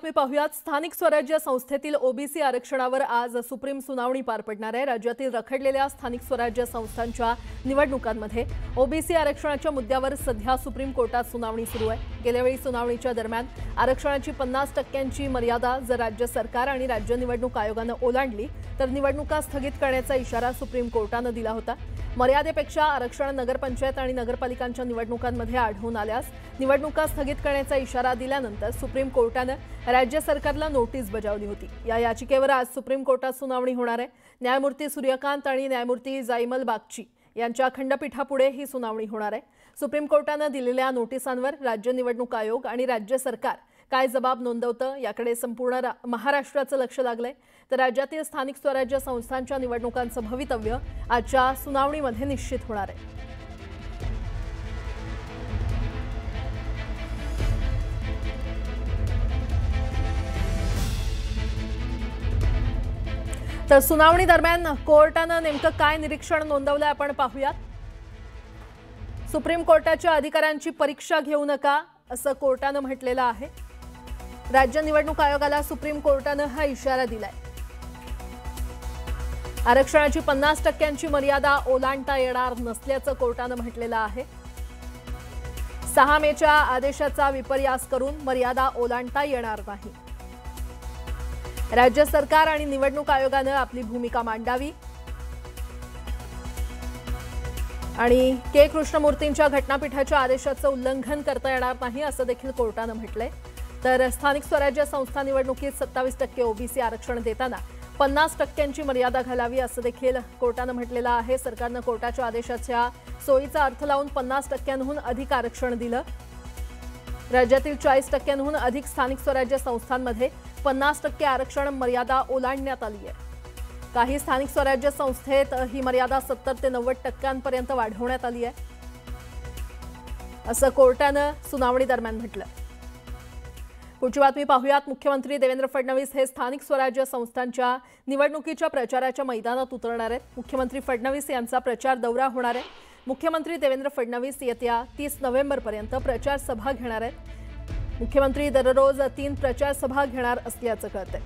मी पाहुयात स्थानिक स्वराज्य संस्थेतील ओबीसी आरक्षणावर आज सुप्रीम सुनावणी पार पडणार आहे। राज्यातील रखडलेल्या स्थानिक स्वराज्य संस्थांच्या निवडणुकांमध्ये ओबीसी आरक्षणाच्या मुद्द्यावर सध्या सुप्रीम कोर्टात सुनावणी सुरू आहे। गेल्या वेळी सुनावणीच्या दरम्यान आरक्षणाची 50% मर्यादा जर राज्य सरकार आणि राज्य निवडणूक आयोगाने ओलांडली तर निवडणुका स्थगित करण्याचा इशारा सुप्रीम कोर्टाने दिला होता। मर्यादेपेक्षा आरक्षण नगरपंचायत आणि नगरपालिकांच्या निवडणुकांमध्ये आढळून आल्यास निवडणुका स्थगित करण्याचा इशारा दिल्यानंतर सुप्रीम कोर्टाने राज्य सरकारला नोटीस बजावली होती। या याचिकेवर आज सुप्रीम कोर्टात सुनावणी होणार आहे। न्यायमूर्ती सूर्यकांत आणि न्यायमूर्ती जायमल बागची यांच्या खंडपीठापुढे ही सुनावणी होणार आहे। सुप्रीम कोर्टाने दिलेल्या नोटिसांवर राज्य निवडणूक आयोग आणि राज्य सरकार काय जबाब नोंदवतं याकडे संपूर्ण महाराष्ट्राचं लक्ष लागलंय। तर राज्यातील स्थानिक स्वराज्य संस्थांच्या निवडणुकांचं भवितव्य आजच्या सुनावणीमध्ये निश्चित होणार आहे। तर सुनावणी दरम्यान कोर्टाने नेमकं काय निरीक्षण नोंदवलं आपण पाहूयात। सुप्रीम कोर्टाच्या अधिकाऱ्यांची परीक्षा घेऊ नका असं कोर्टाने म्हटलेलं आहे। राज्य निवडणूक आयोगाला सुप्रीम कोर्टाने हा इशारा दिलाय। आरक्षणाची 50% मर्यादा ओलांडता येणार नसल्याचं कोर्टाने म्हटलेलं आहे। 6 मेच्या आदेशाचा विपर्यास करून मर्यादा ओलांडता येणार नाही। राज्य सरकार आणि निवडणूक आयोगाने आपली भूमिका मांडावी आणि के कृष्णमूर्तींच्या घटनापीठाच्या आदेशाचं उल्लंघन करता येणार नाही असं देखील कोर्टाने म्हटलंय। तर स्थानिक स्वराज्य संस्था निवडणुकीत 27% ओबीसी आरक्षण देताना 50%ची मर्यादा घालावी असं देखील कोर्टाने म्हटलेलं आहे। सरकारने कोर्टाच्या आदेशाच्या सोयीचा अर्थ लावून 50%हून अधिक आरक्षण दिलं। राज्यातील 40%हून अधिक स्थानिक स्वराज्य संस्थांमध्ये 50% आरक्षण मर्यादा ओलांडण्यात आली आहे। काही स्थानिक स्वराज्य संस्थेत ही मर्यादा 70 ते 90% वाढवण्यात आली आहे असं कोर्टाने सुनावणी दरम्यान म्हटलं। पुढची बातमी पाहूयात। मुख्यमंत्री देवेंद्र फडणवीस हे स्थानिक स्वराज्य संस्थांच्या निवडणुकीच्या प्रचाराच्या मैदानात उतरणार आहेत। मुख्यमंत्री फडणवीस यांचा प्रचार दौरा होणार आहे। मुख्यमंत्री देवेंद्र फडणवीस येत्या 30 नोव्हेंबरपर्यंत प्रचार सभा घेणार आहेत। मुख्यमंत्री दररोज 3 प्रचार सभा घेणार असल्याचं कळतंय।